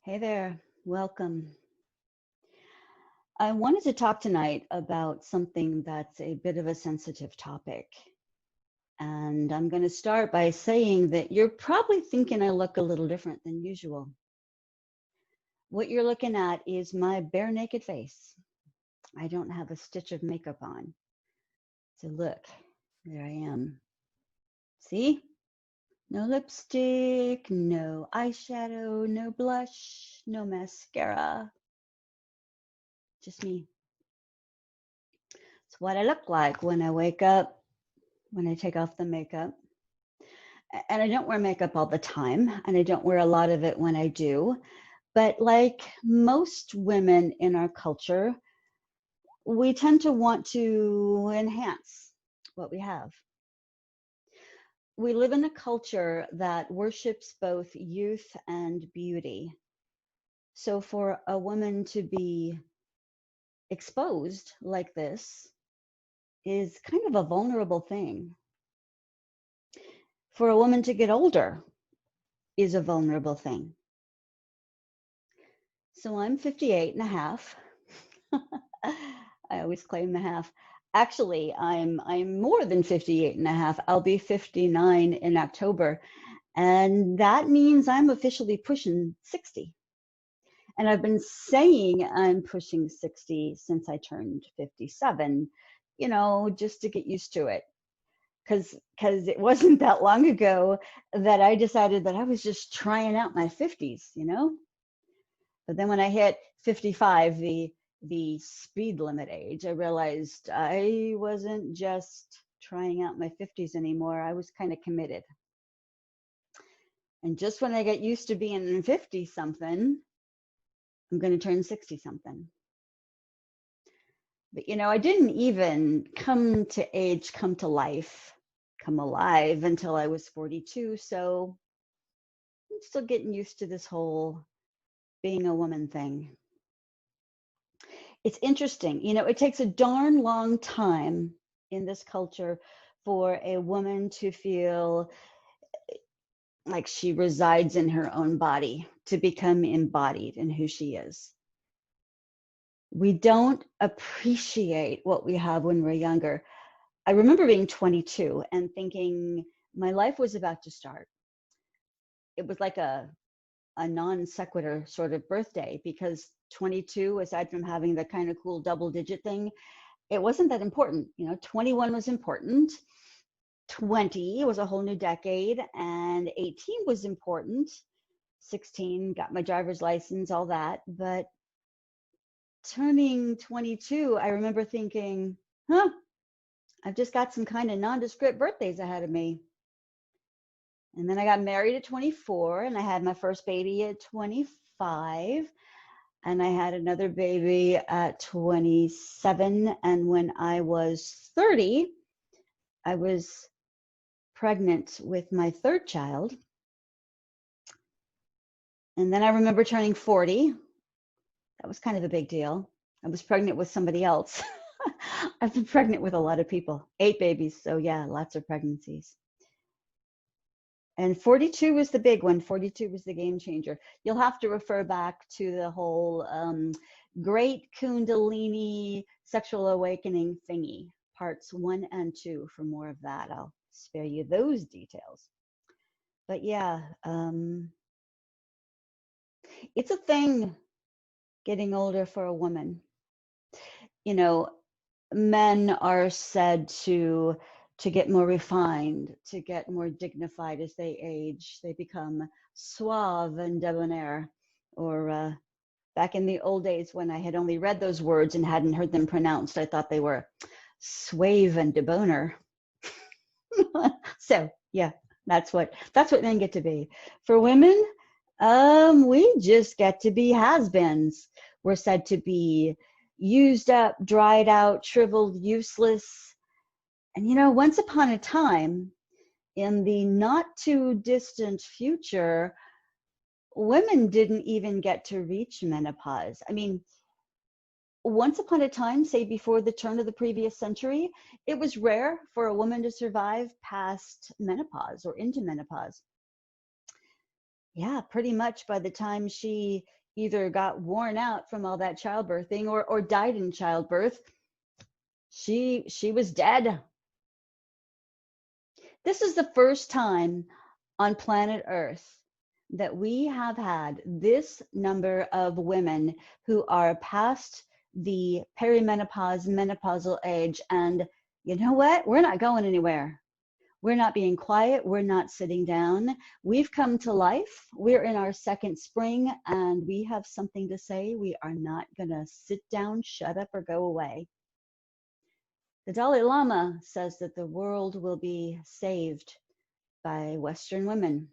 Hey there, welcome. I wanted to talk tonight about something that's a bit of a sensitive topic. And I'm going to start by saying that you're probably thinking I look a little different than usual. What you're looking at is my bare naked face. I don't have a stitch of makeup on. So look, there I am. See? No lipstick, no eyeshadow, no blush, no mascara. Just me. It's what I look like when I wake up, when I take off the makeup. And I don't wear makeup all the time, and I don't wear a lot of it when I do. But like most women in our culture, we tend to want to enhance what we have. We live in a culture that worships both youth and beauty. So for a woman to be exposed like this is kind of a vulnerable thing. For a woman to get older is a vulnerable thing. So I'm 58 and a half. I always claim the half. Actually, I'm more than 58 and a half. I'll be 59 in October. And that means I'm officially pushing 60. And I've been saying I'm pushing 60 since I turned 57, just to get used to it. Because it wasn't that long ago that I decided that I was just trying out my 50s. But then when I hit 55, the speed limit age, I realized I wasn't just trying out my 50s anymore. I was kind of committed. And just when I get used to being 50 something, I'm going to turn 60 something. But I didn't even come to life, come alive until I was 42. So I'm still getting used to this whole being a woman thing. It's interesting. It takes a darn long time in this culture for a woman to feel like she resides in her own body, to become embodied in who she is. We don't appreciate what we have when we're younger. I remember being 22 and thinking my life was about to start. It was like a non sequitur sort of birthday because 22, aside from having the kind of cool double digit thing, it wasn't that important. 21 was important. 20 was a whole new decade, and 18 was important. 16, got my driver's license, all that. But turning 22, I remember thinking, I've just got some kind of nondescript birthdays ahead of me. And then I got married at 24, and I had my first baby at 25. And I had another baby at 27. And when I was 30, I was pregnant with my third child. And then I remember turning 40. That was kind of a big deal. I was pregnant with somebody else. I've been pregnant with a lot of people, 8 babies. So yeah, lots of pregnancies. And 42 was the big one. 42 was the game changer. You'll have to refer back to the whole Great Kundalini Sexual Awakening thingy, parts 1 and 2 for more of that. I'll spare you those details. But yeah, it's a thing getting older for a woman. Men are said to get more refined, to get more dignified as they age. They become suave and debonair. Or back in the old days when I had only read those words and hadn't heard them pronounced, I thought they were suave and debonair. So yeah, that's what men get to be. For women, we just get to be has-beens. We're said to be used up, dried out, shriveled, useless. And once upon a time, in the not too distant future, women didn't even get to reach menopause. I mean, once upon a time, say before the turn of the previous century, it was rare for a woman to survive past menopause or into menopause. Yeah, pretty much by the time she either got worn out from all that childbirthing or died in childbirth, she was dead. This is the first time on planet Earth that we have had this number of women who are past the perimenopause, menopausal age. And you know what? We're not going anywhere. We're not being quiet. We're not sitting down. We've come to life. We're in our second spring and we have something to say. We are not going to sit down, shut up, or go away. The Dalai Lama says that the world will be saved by Western women.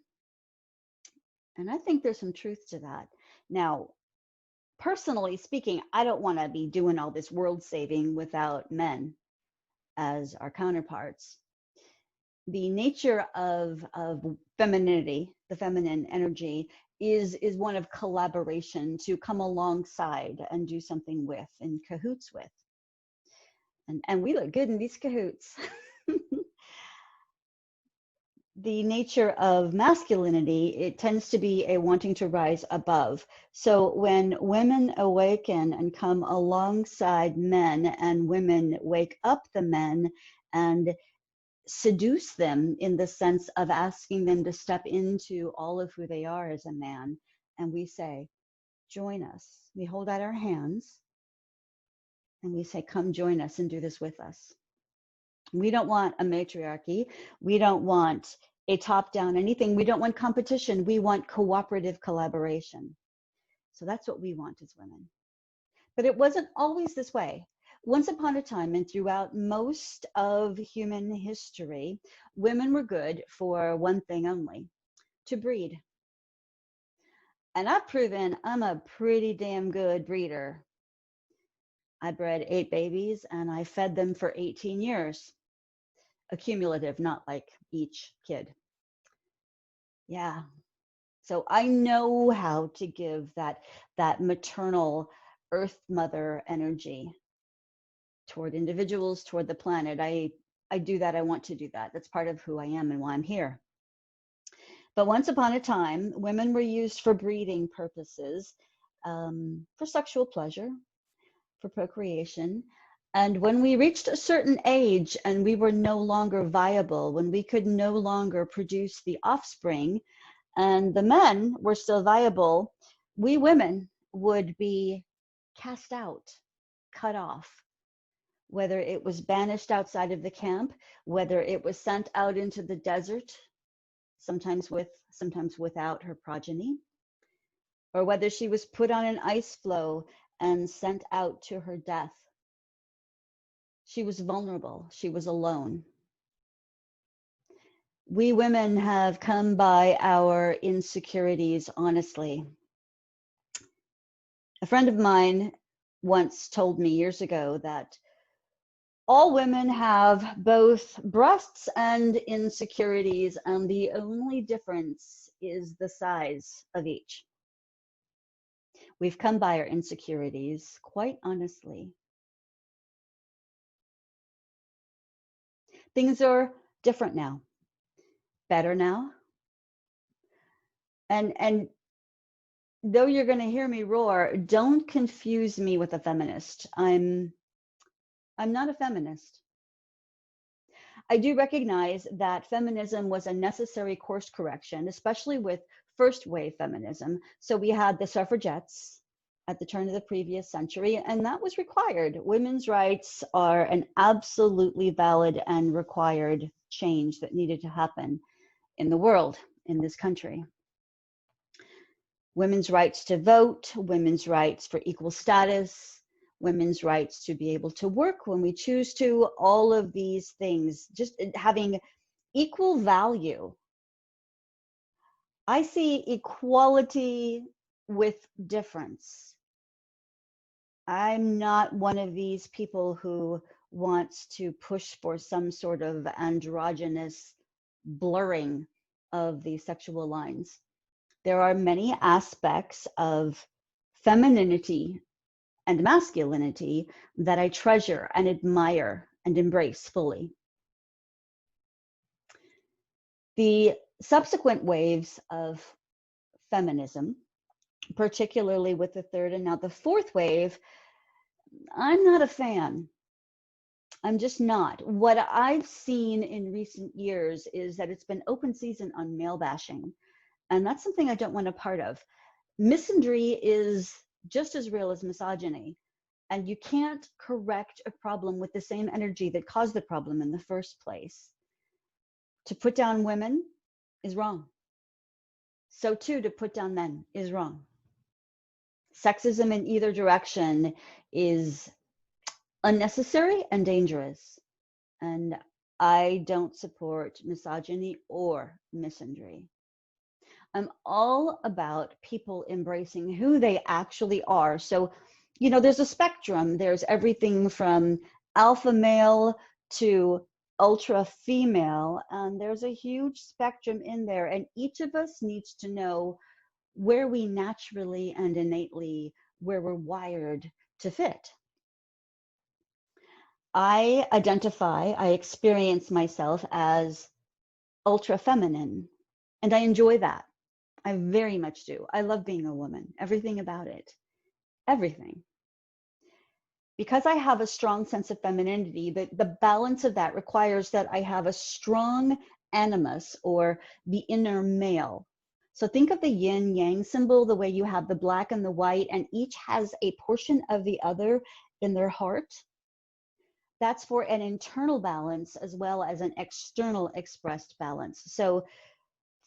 And I think there's some truth to that. Now, personally speaking, I don't want to be doing all this world saving without men as our counterparts. The nature of femininity, the feminine energy, is one of collaboration, to come alongside and do something with, in cahoots with. And we look good in these cahoots. The nature of masculinity, it tends to be a wanting to rise above. So when women awaken and come alongside men, and women wake up the men and seduce them in the sense of asking them to step into all of who they are as a man, and we say, join us. We hold out our hands and we say, come join us and do this with us. We don't want a matriarchy. We don't want a top-down anything. We don't want competition. We want cooperative collaboration. So that's what we want as women. But it wasn't always this way. Once upon a time, and throughout most of human history, women were good for one thing only: to breed. And I've proven I'm a pretty damn good breeder. I bred 8 babies and I fed them for 18 years. Accumulative, not like each kid. Yeah. So I know how to give that maternal earth mother energy toward individuals, toward the planet. I do that. I want to do that. That's part of who I am and why I'm here. But once upon a time, women were used for breeding purposes, for sexual pleasure, for procreation. And when we reached a certain age and we were no longer viable, when we could no longer produce the offspring, and the men were still viable, we women would be cast out, cut off, whether it was banished outside of the camp, whether it was sent out into the desert, sometimes with, sometimes without her progeny, or whether she was put on an ice floe and sent out to her death. She was vulnerable. She was alone. We women have come by our insecurities honestly. A friend of mine once told me years ago that all women have both breasts and insecurities, and the only difference is the size of each. We've come by our insecurities quite honestly. Things are different now, better now. And though you're going to hear me roar, don't confuse me with a feminist. I'm not a feminist. I do recognize that feminism was a necessary course correction, especially with first wave feminism. So we had the suffragettes at the turn of the previous century, and that was required. Women's rights are an absolutely valid and required change that needed to happen in the world, in this country. Women's rights to vote, women's rights for equal status, women's rights to be able to work when we choose to, all of these things, just having equal value. I see equality with difference. I'm not one of these people who wants to push for some sort of androgynous blurring of the sexual lines. There are many aspects of femininity and masculinity that I treasure and admire and embrace fully. The subsequent waves of feminism, particularly with the third and now the fourth wave. I'm not a fan. I'm just not. What I've seen in recent years is that it's been open season on male bashing, and that's something I don't want a part of. Misandry is just as real as misogyny, and you can't correct a problem with the same energy that caused the problem in the first place. To put down women is wrong. So too, to put down men is wrong. Sexism in either direction is unnecessary and dangerous. And I don't support misogyny or misandry. I'm all about people embracing who they actually are. So, there's a spectrum. There's everything from alpha male to ultra female, and there's a huge spectrum in there. And each of us needs to know where we naturally and innately, where we're wired to fit. I experience myself as ultra feminine, and I enjoy that. I very much do. I love being a woman, everything about it, everything. Because I have a strong sense of femininity, the balance of that requires that I have a strong animus, or the inner male. So think of the yin yang symbol, the way you have the black and the white, and each has a portion of the other in their heart. That's for an internal balance as well as an external expressed balance. So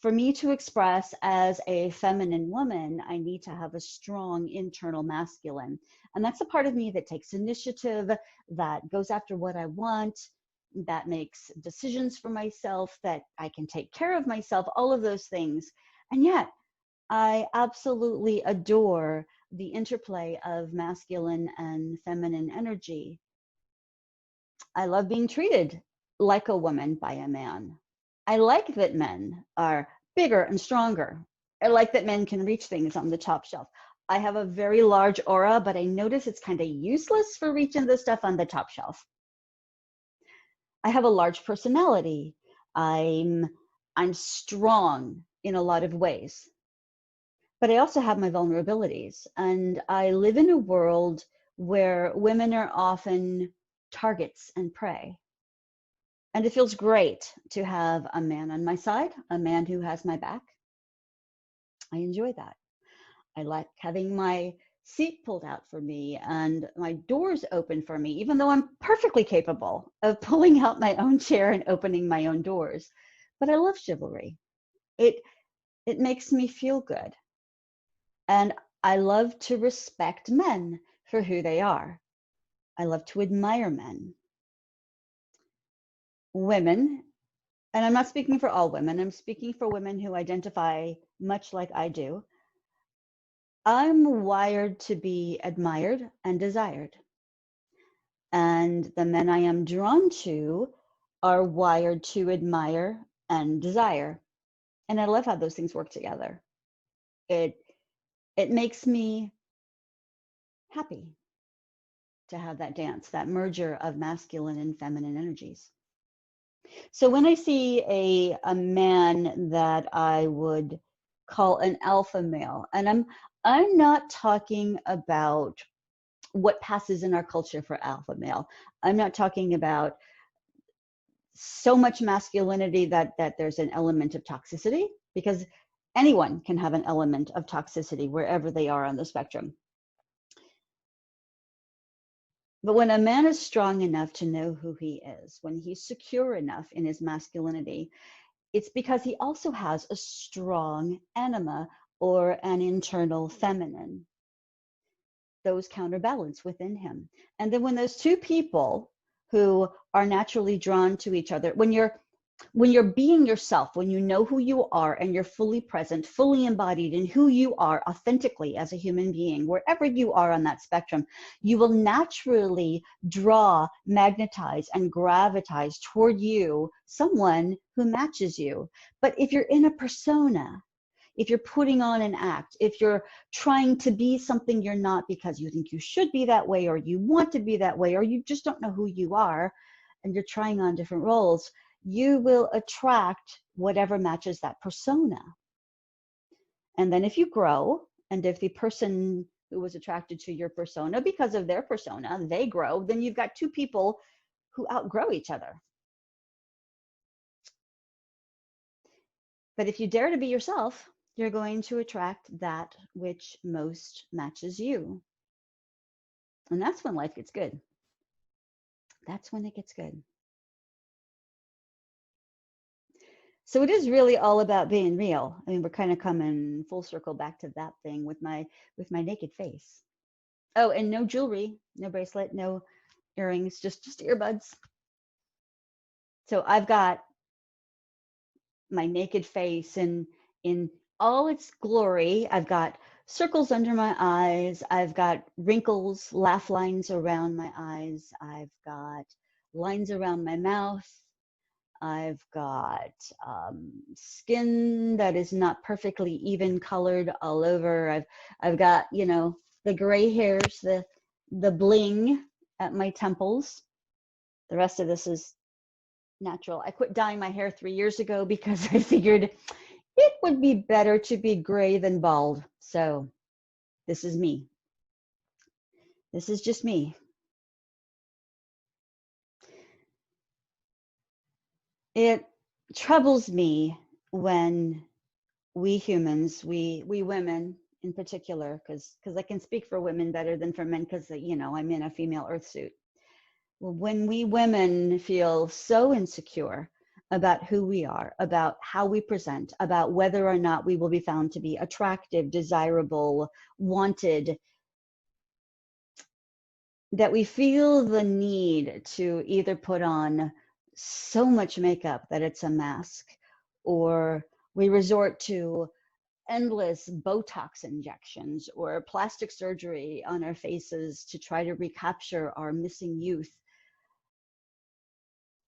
for me to express as a feminine woman, I need to have a strong internal masculine. And that's a part of me that takes initiative, that goes after what I want, that makes decisions for myself, that I can take care of myself, all of those things. And yet, I absolutely adore the interplay of masculine and feminine energy. I love being treated like a woman by a man. I like that men are bigger and stronger. I like that men can reach things on the top shelf. I have a very large aura, but I notice it's kind of useless for reaching the stuff on the top shelf. I have a large personality. I'm strong in a lot of ways. But I also have my vulnerabilities. And I live in a world where women are often targets and prey. And it feels great to have a man on my side, a man who has my back. I enjoy that. I like having my seat pulled out for me and my doors open for me, even though I'm perfectly capable of pulling out my own chair and opening my own doors. But I love chivalry. It makes me feel good. And I love to respect men for who they are. I love to admire men. Women, and I'm not speaking for all women, I'm speaking for women who identify much like I do. I'm wired to be admired and desired. And the men I am drawn to are wired to admire and desire. And I love how those things work together. It makes me happy to have that dance, that merger of masculine and feminine energies. So when I see a man that I would call an alpha male, and I'm not talking about what passes in our culture for alpha male. I'm not talking about so much masculinity that there's an element of toxicity, because anyone can have an element of toxicity wherever they are on the spectrum. But when a man is strong enough to know who he is, when he's secure enough in his masculinity, it's because he also has a strong anima, or an internal feminine. Those counterbalance within him. And then when those two people who are naturally drawn to each other, when you're being yourself, when you know who you are and you're fully present, fully embodied in who you are authentically as a human being, wherever you are on that spectrum, you will naturally draw, magnetize, and gravitize toward you someone who matches you. But if you're in a persona, if you're putting on an act, if you're trying to be something you're not because you think you should be that way, or you want to be that way, or you just don't know who you are, and you're trying on different roles, you will attract whatever matches that persona. And then if you grow, and if the person who was attracted to your persona because of their persona, they grow, then you've got two people who outgrow each other. But if you dare to be yourself, you're going to attract that which most matches you. And that's when life gets good. That's when it gets good. So it is really all about being real. I mean, we're kind of coming full circle back to that thing with my naked face. Oh, and no jewelry, no bracelet, no earrings, just earbuds. So I've got my naked face in all its glory. I've got circles under my eyes. I've got wrinkles, laugh lines around my eyes. I've got lines around my mouth. I've got skin that is not perfectly even colored all over. I've got, you know, the gray hairs, the bling at my temples. The rest of this is natural. I quit dyeing my hair 3 years ago because I figured it would be better to be gray than bald. So this is me. This is just me. It troubles me when we humans, we women in particular, because I can speak for women better than for men because, you know, I'm in a female earth suit. Well, when we women feel so insecure about who we are, about how we present, about whether or not we will be found to be attractive, desirable, wanted, that we feel the need to either put on so much makeup that it's a mask, or we resort to endless Botox injections or plastic surgery on our faces to try to recapture our missing youth,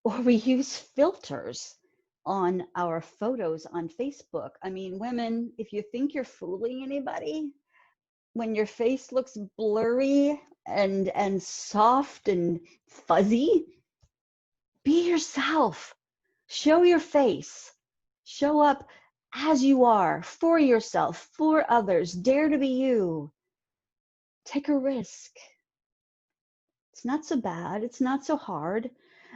or we use filters on our photos on Facebook. I mean, women, if you think you're fooling anybody, when your face looks blurry and soft and fuzzy, be yourself. Show your face. Show up as you are, for yourself, for others. Dare to be you. Take a risk. It's not so bad. It's not so hard.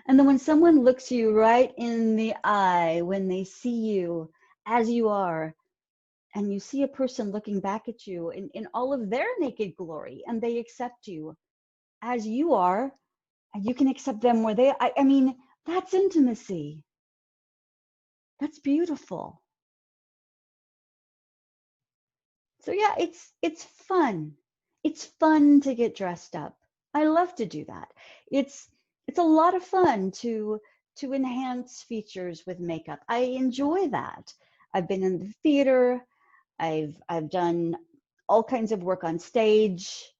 And then when someone looks you right in the eye, when they see you as you are, and you see a person looking back at you in all of their naked glory, and they accept you as you are, and you can accept them where they, I mean, that's intimacy. That's beautiful. So yeah, it's fun. It's fun to get dressed up. I love to do that. It's a lot of fun to enhance features with makeup. I enjoy that. I've been in the theater. I've done all kinds of work on stage.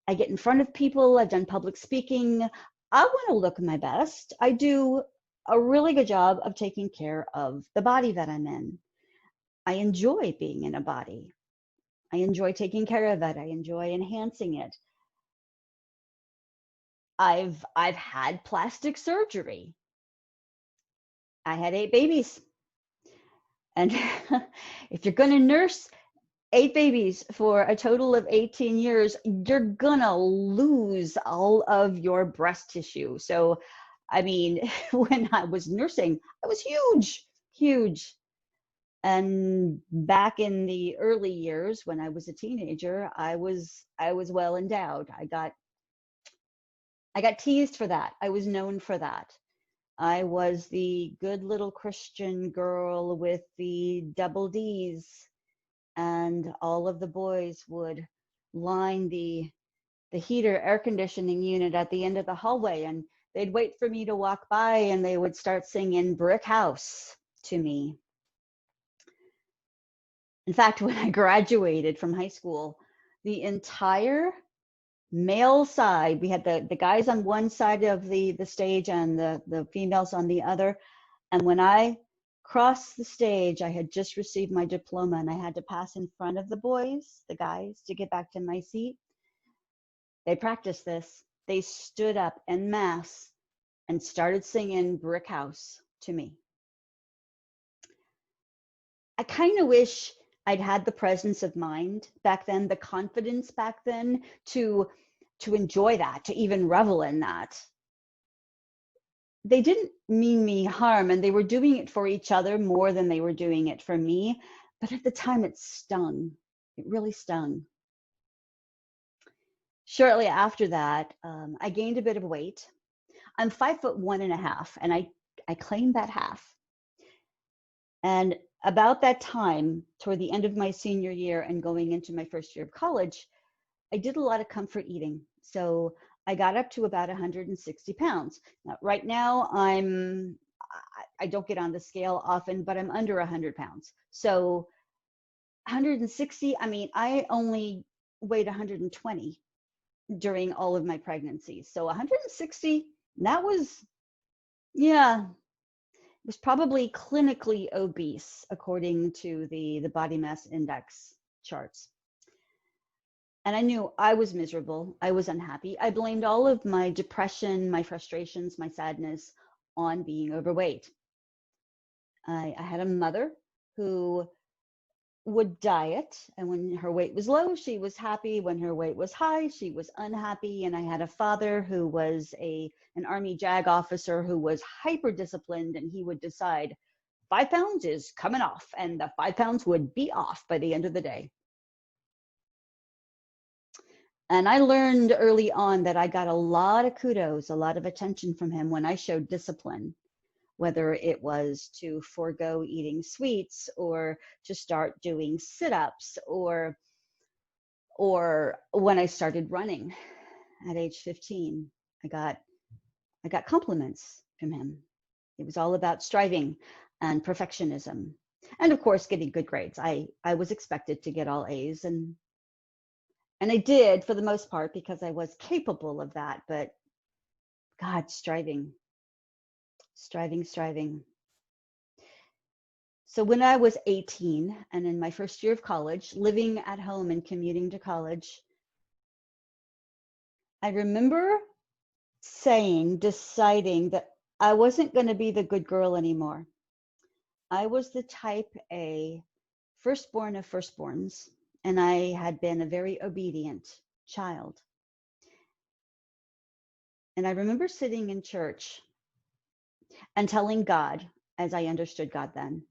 I get in front of people. I've done public speaking. I want to look my best. I do a really good job of taking care of the body that I'm in. I enjoy being in a body. I enjoy taking care of it. I enjoy enhancing it. I've had plastic surgery. I had 8 babies. And if you're going to nurse 8 babies for a total of 18 years, you're gonna lose all of your breast tissue. So, I mean, when I was nursing, I was huge, huge. And back in the early years when I was a teenager, I was well endowed. I got teased for that. I was known for that. I was the good little Christian girl with the double D's, and all of the boys would line the heater air conditioning unit at the end of the hallway, and they'd wait for me to walk by, and they would start singing Brick House to me. In fact, when I graduated from high school, the entire male side, we had the guys on one side of the stage and the females on the other. And when I crossed the stage, I had just received my diploma and I had to pass in front of the boys, the guys, to get back to my seat. They practiced this. They stood up en masse and started singing Brick House to me. I kind of wish I'd had the presence of mind back then, the confidence back then to enjoy that, to even revel in that. They didn't mean me harm, and they were doing it for each other more than they were doing it for me. But at the time, it stung. It really stung. Shortly after that, I gained a bit of weight. I'm 5'1.5", and I claim that half. And about that time, toward the end of my senior year and going into my first year of college, I did a lot of comfort eating. So I got up to about 160 pounds. Now, right now, I don't get on the scale often, but I'm under 100 pounds. So 160, I mean, I only weighed 120 during all of my pregnancies. So 160, that was, yeah, it was probably clinically obese according to the body mass index charts. And I knew I was miserable. I was unhappy. I blamed all of my depression, my frustrations, my sadness on being overweight. I had a mother who would diet, and when her weight was low, she was happy. When her weight was high, she was unhappy. And I had a father who was an Army JAG officer who was hyper disciplined, and he would decide 5 pounds is coming off, and the 5 pounds would be off by the end of the day. And I learned early on that I got a lot of kudos, a lot of attention from him when I showed discipline, whether it was to forego eating sweets or to start doing sit-ups or when I started running at age 15. I got compliments from him. It was all about striving and perfectionism. And of course, getting good grades. I was expected to get all A's, and I did for the most part because I was capable of that. But God, striving. So when I was 18 and in my first year of college, living at home and commuting to college, I remember deciding that I wasn't going to be the good girl anymore. I was the type A, firstborn of firstborns, and I had been a very obedient child. And I remember sitting in church and telling God, as I understood God then,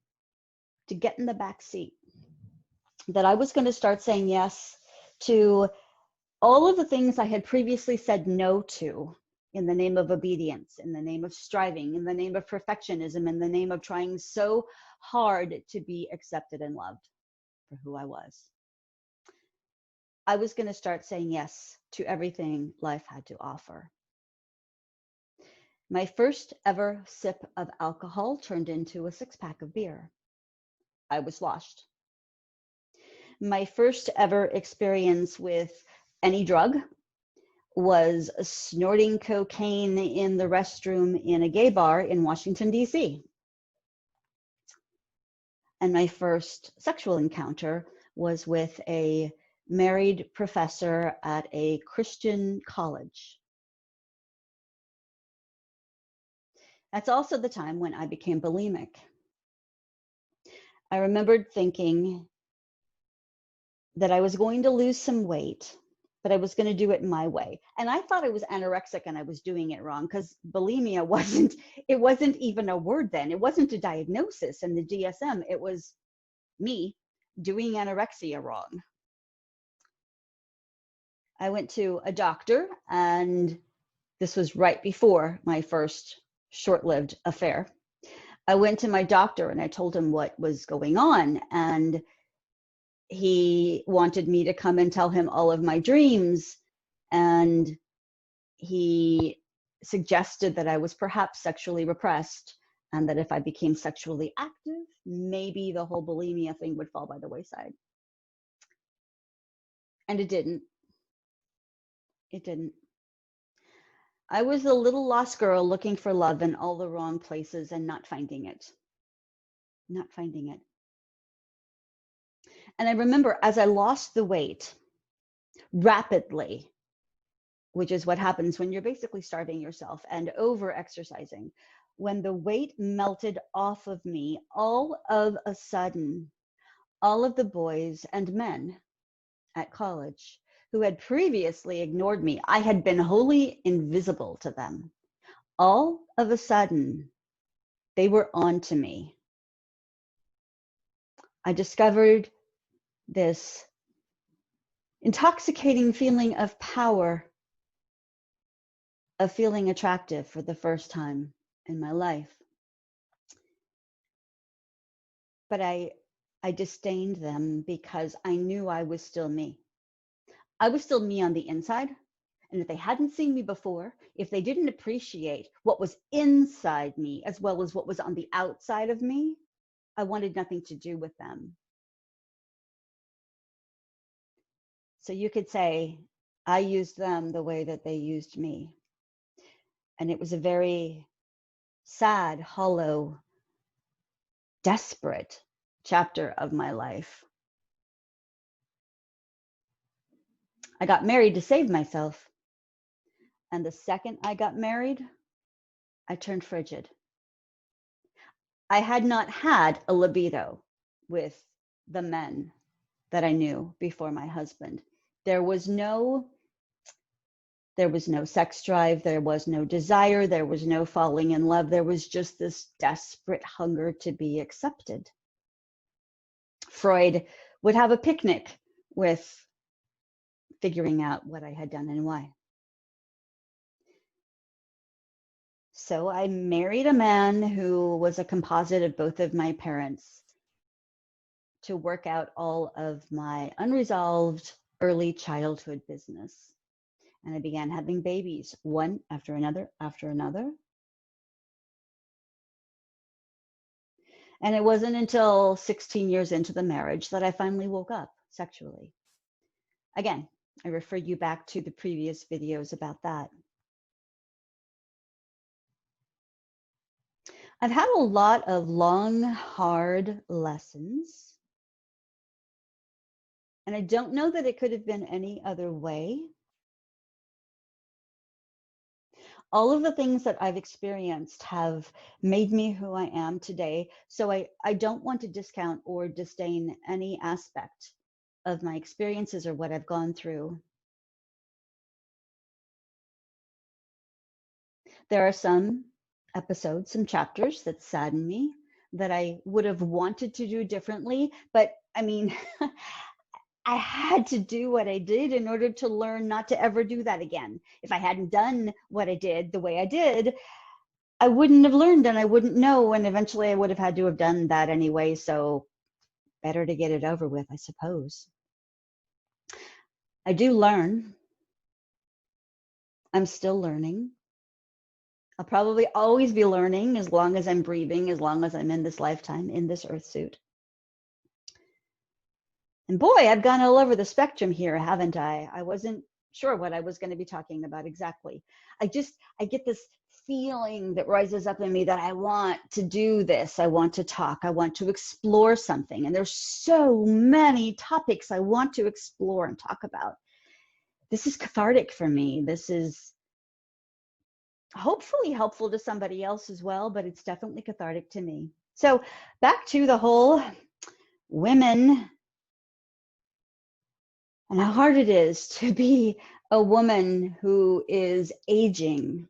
to get in the back seat, that I was going to start saying yes to all of the things I had previously said no to in the name of obedience, in the name of striving, in the name of perfectionism, in the name of trying so hard to be accepted and loved for who I was. I was going to start saying yes to everything life had to offer. My first ever sip of alcohol turned into a 6-pack of beer. I was lost. My first ever experience with any drug was snorting cocaine in the restroom in a gay bar in Washington, D.C. And my first sexual encounter was with a married professor at a Christian college. That's also the time when I became bulimic. I remembered thinking that I was going to lose some weight, but I was going to do it my way. And I thought I was anorexic and I was doing it wrong because bulimia wasn't even a word then. It wasn't a diagnosis in the DSM. It was me doing anorexia wrong. I went to a doctor, and this was right before my first short-lived affair. I went to my doctor and I told him what was going on, and he wanted me to come and tell him all of my dreams, and he suggested that I was perhaps sexually repressed, and that if I became sexually active, maybe the whole bulimia thing would fall by the wayside. And it didn't. It didn't. I was a little lost girl looking for love in all the wrong places and not finding it. Not finding it. And I remember as I lost the weight rapidly, which is what happens when you're basically starving yourself and over exercising, when the weight melted off of me, all of a sudden, all of the boys and men at college who had previously ignored me. I had been wholly invisible to them. All of a sudden, they were on to me. I discovered this intoxicating feeling of power, of feeling attractive for the first time in my life. But I disdained them because I knew I was still me. I was still me on the inside. And if they hadn't seen me before, if they didn't appreciate what was inside me as well as what was on the outside of me, I wanted nothing to do with them. So you could say I used them the way that they used me. And it was a very sad, hollow, desperate chapter of my life. I got married to save myself. And the second I got married, I turned frigid. I had not had a libido with the men that I knew before my husband. There was no sex drive, there was no desire, there was no falling in love. There was just this desperate hunger to be accepted. Freud would have a picnic with figuring out what I had done and why. So I married a man who was a composite of both of my parents to work out all of my unresolved early childhood business. And I began having babies, one after another, after another. And it wasn't until 16 years into the marriage that I finally woke up sexually. Again, I refer you back to the previous videos about that. I've had a lot of long, hard lessons. And I don't know that it could have been any other way. All of the things that I've experienced have made me who I am today. So I don't want to discount or disdain any aspect of my experiences or what I've gone through. There are some episodes, some chapters that sadden me that I would have wanted to do differently. But I mean, I had to do what I did in order to learn not to ever do that again. If I hadn't done what I did the way I did, I wouldn't have learned and I wouldn't know. And eventually I would have had to have done that anyway. So better to get it over with, I suppose. I do learn. I'm still learning. I'll probably always be learning as long as I'm breathing, as long as I'm in this lifetime, in this earth suit. And boy, I've gone all over the spectrum here, haven't I? I wasn't sure what I was going to be talking about exactly. I get this feeling that rises up in me that I want to do this. I want to talk. I want to explore something. And there's so many topics I want to explore and talk about. This is cathartic for me. This is hopefully helpful to somebody else as well, but it's definitely cathartic to me. So back to the whole women and how hard it is to be a woman who is aging.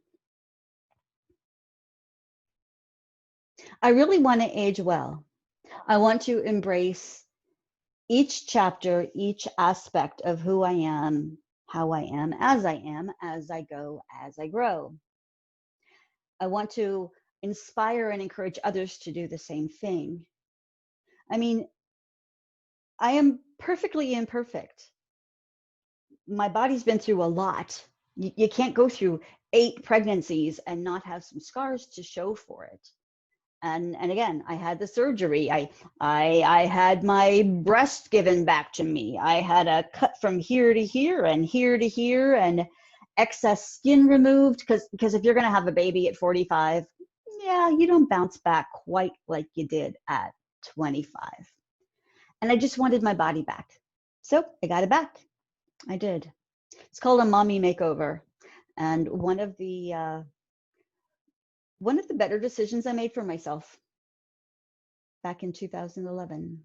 I really want to age well. I want to embrace each chapter, each aspect of who I am, how I am, as I go, as I grow. I want to inspire and encourage others to do the same thing. I mean, I am perfectly imperfect. My body's been through a lot. You can't go through 8 pregnancies and not have some scars to show for it. And again, I had the surgery. I had my breast given back to me. I had a cut from here to here and here to here and excess skin removed because if you're going to have a baby at 45, yeah, you don't bounce back quite like you did at 25. And I just wanted my body back. So I got it back. I did. It's called a mommy makeover. And one of the better decisions I made for myself back in 2011.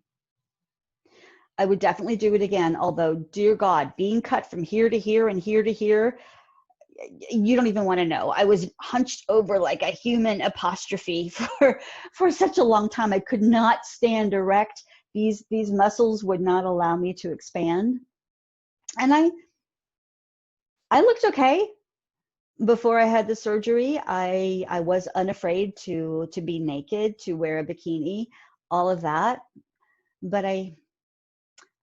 I would definitely do it again. Although, dear God, being cut from here to here and here to here, you don't even want to know. I was hunched over like a human apostrophe for such a long time. I could not stand erect. These muscles would not allow me to expand. And I looked okay before I had the surgery. I was unafraid to be naked, to wear a bikini, all of that. But I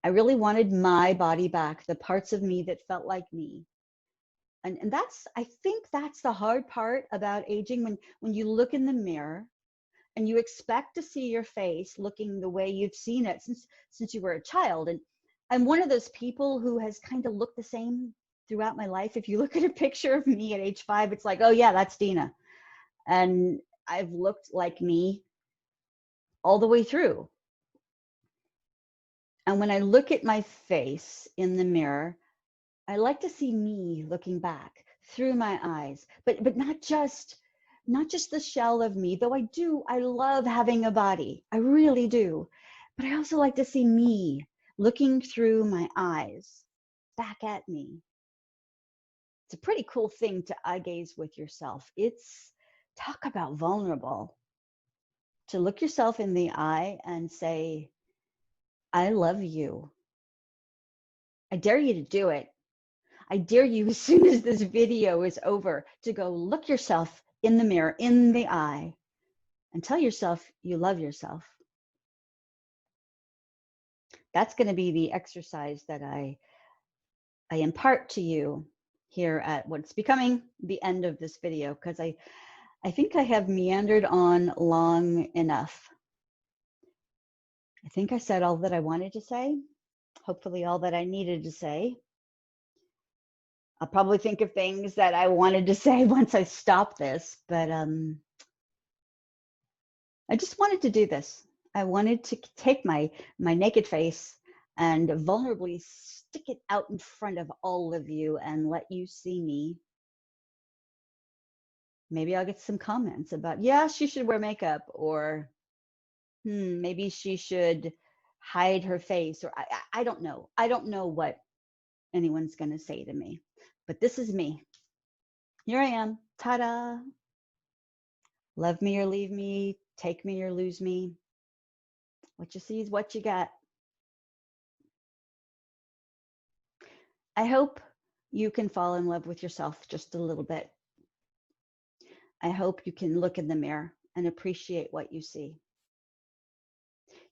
really wanted my body back, the parts of me that felt like me. And that's, I think that's the hard part about aging, when you look in the mirror and you expect to see your face looking the way you've seen it since you were a child. And I'm one of those people who has kind of looked the same throughout my life. If you look at a picture of me at age 5, it's like, oh yeah, that's Dina. And I've looked like me all the way through. And when I look at my face in the mirror, I like to see me looking back through my eyes, but not just the shell of me, though I love having a body. I really do. But I also like to see me looking through my eyes back at me. It's a pretty cool thing to eye gaze with yourself. It's, talk about vulnerable, to look yourself in the eye and say, I love you. I dare you to do it. I dare you, as soon as this video is over, to go look yourself in the mirror, in the eye, and tell yourself you love yourself. That's going to be the exercise that I impart to you here at what's becoming the end of this video, because I think I have meandered on long enough. I think I said all that I wanted to say, hopefully all that I needed to say. I'll probably think of things that I wanted to say once I stop this, but I just wanted to do this. I wanted to take my naked face and vulnerably stick it out in front of all of you and let you see me. Maybe I'll get some comments about, yeah, she should wear makeup, or maybe she should hide her face, or I don't know. I don't know what anyone's going to say to me, but this is me. Here I am. Ta-da. Love me or leave me, take me or lose me. What you see is what you got. I hope you can fall in love with yourself just a little bit. I hope you can look in the mirror and appreciate what you see.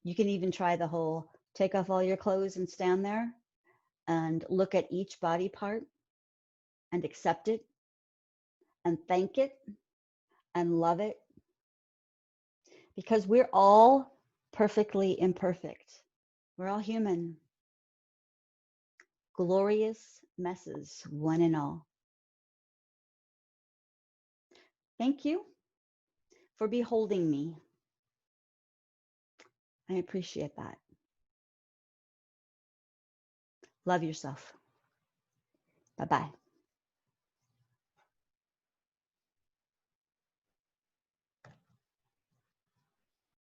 You can even try the whole take off all your clothes and stand there and look at each body part and accept it and thank it and love it, because we're all perfectly imperfect. We're all human. Glorious messes, one and all. Thank you for beholding me. I appreciate that. Love yourself. Bye-bye.